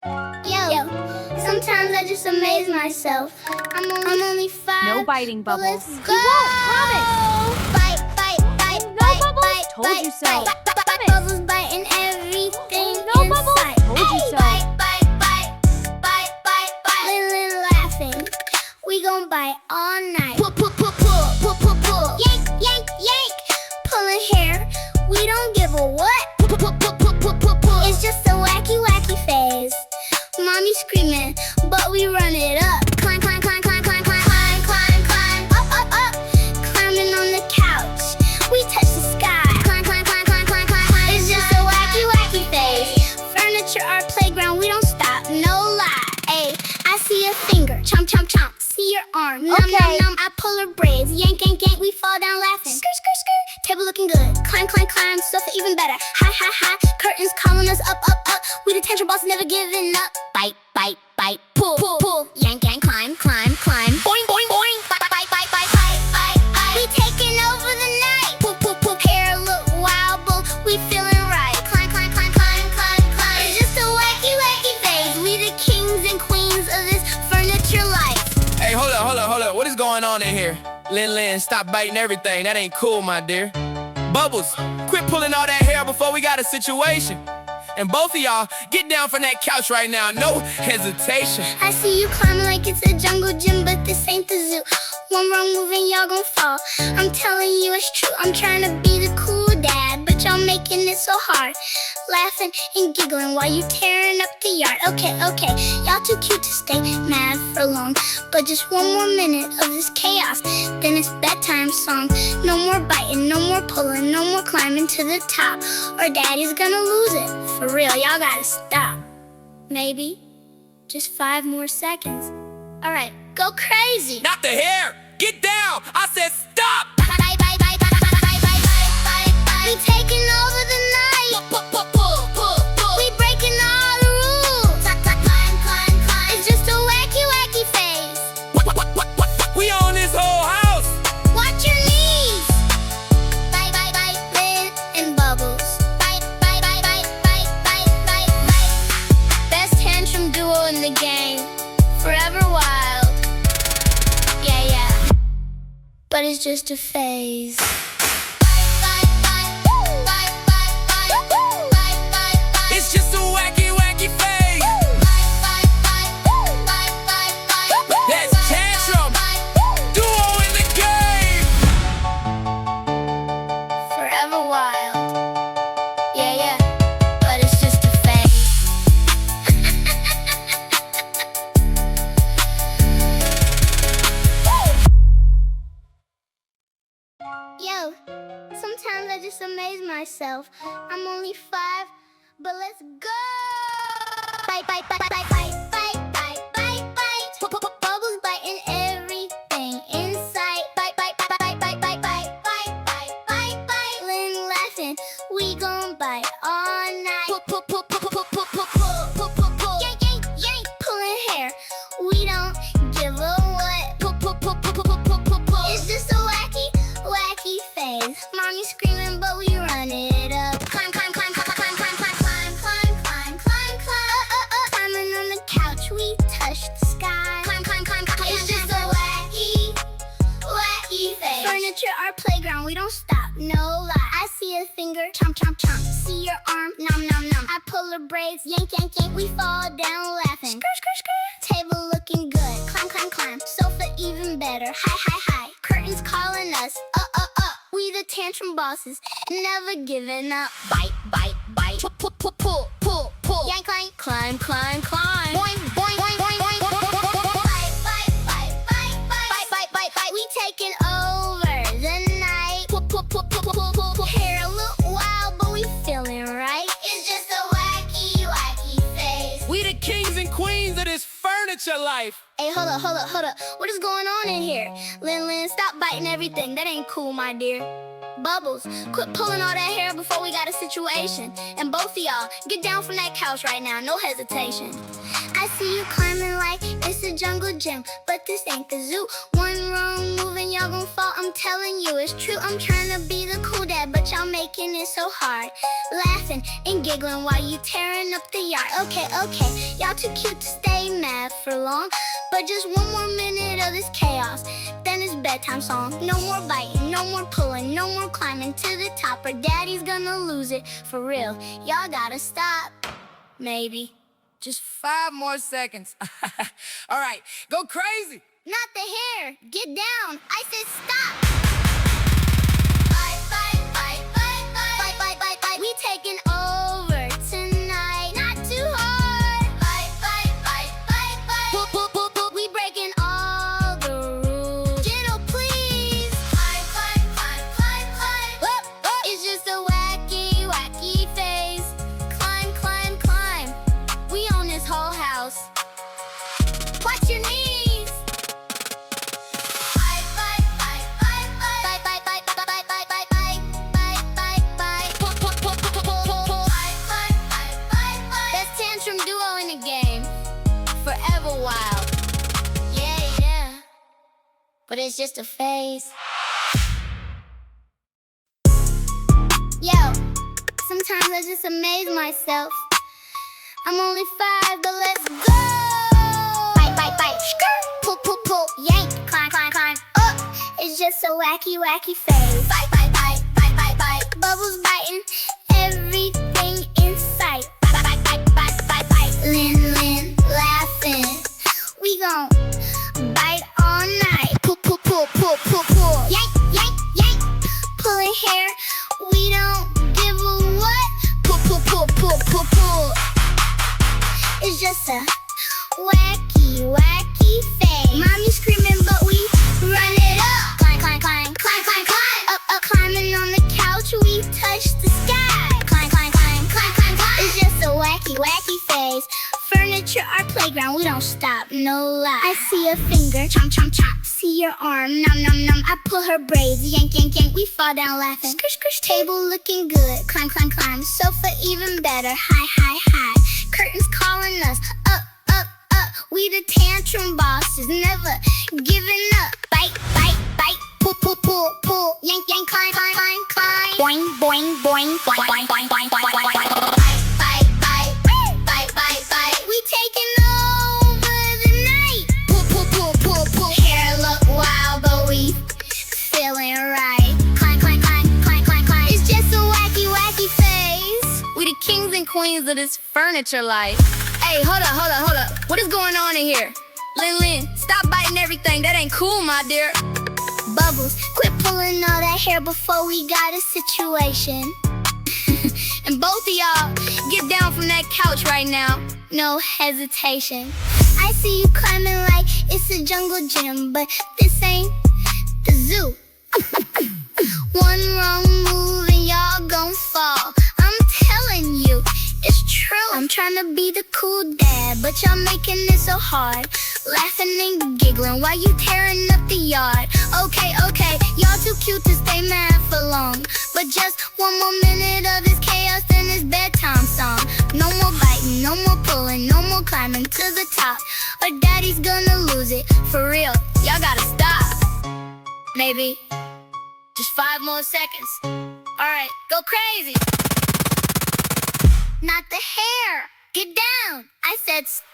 Yo, sometimes I just amaze myself. I'm only 5. No biting, but Bubbles. let's He go. won't, promise. Bite, bite, bite, No, bite, Bubbles. bite, Told bite, you so. bite, bite, Promise. Bubbles biting everything No, Bubbles. inside. Told you so. Bite, bite, bite, bite, bite, bite. Lily laughing. We gon' bite all night. Pull, pull, pull, pull, pull, pull, pull. Yank, yank, yank. Pulling hair. We don't give a what. Pull, pull, pull, pull, pull, pull, pull. It's just a wacky, wacky phase. Mommy screaming, but we run it up. Climb, climb, climb, climb, climb, climb, climb, climb, climb, up, up, up. Climbing on the couch, we touch the sky. Climb, climb, climb, climb, climb, climb, climb. It's just a wacky, wacky phase. Furniture, our playground, we don't stop, no lie. Ayy, I see a finger, chomp, chomp, chomp. See your arm, num, Okay. num, num. I pull her braids, yank, yank, yank. We fall down laughing. Skirt, skirt, skirt. Table looking good. Climb, climb, climb. Sofa even better. High, high, high. Curtains calling us up, up, up. We the tantrum boss, never giving up. Bite, bite, bite. Pull, pull, pull. Yank, yank, climb, climb, climb. Boing, boing, boing. Bite, bite, bite, bite, bite, bite, bite. We taking over the night. Pull, pull, pull. Hair look wild, but we feeling right. Climb, climb, climb, climb, climb, climb. It's just a wacky, wacky phase. We the kings and queens of this furniture life. Hey, hold up. What is going on in here? Lin, stop biting everything. That ain't cool, my dear. Bubbles, quit pulling all that hair before we got a situation. And both of y'all, get down from that couch right now. No hesitation. I see you climbing like it's a jungle gym, but this ain't the zoo. One wrong move and y'all gon' fall. I'm telling you it's true. I'm trying to be the cool dad, but y'all making it so hard. Laughing and giggling while you tearing up the yard. Okay, y'all too cute to stay mad for long. But just one more minute of this chaos, then it's bedtime song. No more biting, no more pulling, no more climbing to the top, or daddy's gonna lose it. For real, y'all gotta stop. Maybe just 5 more seconds. Alright, go crazy. Not the hair. Get down. I said stop. Bye, bye, bye, bye, bye, bye, bye, bye, bye. We taking over the night. Pull, pull, pull, pull. We breaking all the rules. Climb, climb, climb. It's just a wacky, wacky phase. We own this whole house. Watch your knees. Bye, bye, bye, Lynn and Bubbles. Bye, bye, bye, bye, bye, bye, bye, bye. Best tantrum duo in the game. Forever wild. Yeah. But it's just a phase. It's just a wacky, wacky phase. That's tantrum duo in the game. Forever wild. Yeah. But it's just a phase. Yo, sometimes I just amaze myself. I'm only 5, but let's go. Bite, bite, bite, bite, bite, bite, bite, bite, bite. Bubbles biting everything in sight. Bite, bite, bite, bite, bite, bite, bite, bite, bite, bite, bite. Lynn laughing, we gon' bite all night. Pull, pull, pull, pull, pull, pull, pull, pull, pull, pull, pull. Yank, yank, yank. Pulling hair, we don't give a what. Pull, pull, pull, pull, pull, pull, pull, pull. It's just a wacky, wacky phase. Mommy screaming, but we run it up. Climb, climb, climb, climb, climb, climb, climb, climb, climb, climb, climb, climb. Climbing on the couch, we touch the sky. Climb, climb, climb, climb. It's just a wacky, wacky phase. Furniture, our playground, we don't stop, no lie. I see a finger, chomp, chomp, chomp. See your arm, nom, nom, nom. I pull her braids, yank, yank, yank. We fall down laughing. Skirt, skirt, skirt. Table looking good. Climb, climb, climb. Sofa even better. High, high, high. Curtains calling us. Up. We the tantrum bosses, never giving up. Bite, bite, bite. Pull, pull, pull, pull, pull. Yank, yank. Climb, climb, climb. Boing, boing, boing, boing, boing, boing, boing, boing. Bite, bite, bite, bite, bite. Bite, bite, bite, bite. We taking over the night. Pull, pull, pull, pull, pull, pull, pull. Hair look wild, but we feeling right. It's just a wacky, wacky phase. We the kings and queens of this furniture life. Hey, hold up. What is going on in here? Lin, stop biting everything. That ain't cool, my dear. Bubbles, quit pulling all that hair before we got a situation. And both of y'all, get down from that couch right now, no hesitation. I see you climbing like it's a jungle gym, but this ain't the zoo. One wrong move and y'all gon' fall, I'm telling you it's true. I'm trying to be the cool dad, but y'all making it so hard. Laughing and giggling while you tearing up the yard. Okay, y'all too cute to stay mad for long, but just one more minute of this chaos, then it's bedtime song. No more biting, no more pulling, no more climbing to the top, or daddy's gonna lose it for real. Y'all gotta stop, maybe. Just 5 more seconds. All right, go crazy. Not the hair. Get down. I said stop. Bite. We taking over tonight. Not too hard. Bite. We breaking all the rules. Gentle, please. It's just a wacky phase. Climb. We own this whole house. Watch your knees. That's tantrum duo in the game. Forever wild. Yeah. But it's just a phase. Yo, sometimes I just amaze myself. I'm only 5, but let's go! Bite, skirt, pull, yank, climb, up. It's just a wacky phase. Bite, bubbles biting everything in sight. Bite, Lin, laughing. We gon' bite all night. Pull, yank, pulling hair. We don't give a what. Pull. It's just a wacky phase. Mommy screaming, but we run it up. Climb. Up, climbing on the couch, we touch the sky. Climb. It's just a wacky phase. Furniture, our playground, we don't stop, no lie. I see a finger, chomp. See your arm, nom. I pull her braids, yank. We fall down laughing. Skirt, table looking good. Climb. Sofa even better, high. Curtains calling us up. We the tantrum bosses, never giving up. Bite, pull, yank, climb. Boing. Bite. We taking over the night. Pull. Hair look wild, but we feeling right. Climb. It's just a wacky phase. We the kings and queens of this furniture life. Hey, hold up. What is going on in here? Lin, stop biting everything. That ain't cool, my dear. Bubbles, quit pulling all that hair before we got a situation. And both of y'all, get down from that couch right now. No hesitation. I see you climbing like it's a jungle gym, but this ain't the zoo. One wrong move and y'all gon' fall. I'm telling you, it's true. I'm trying to be the cool dad, but y'all making it so hard. Laughing and giggling while you tearing up the yard. Okay, y'all too cute to stay mad for long, but just one more minute of this chaos, then it's bedtime song. No more biting, no more pulling, no more climbing to the top, or daddy's gonna lose it for real. Y'all gotta stop. Maybe just 5 more seconds. Alright, go crazy. Not the hair. Get down. I said stop.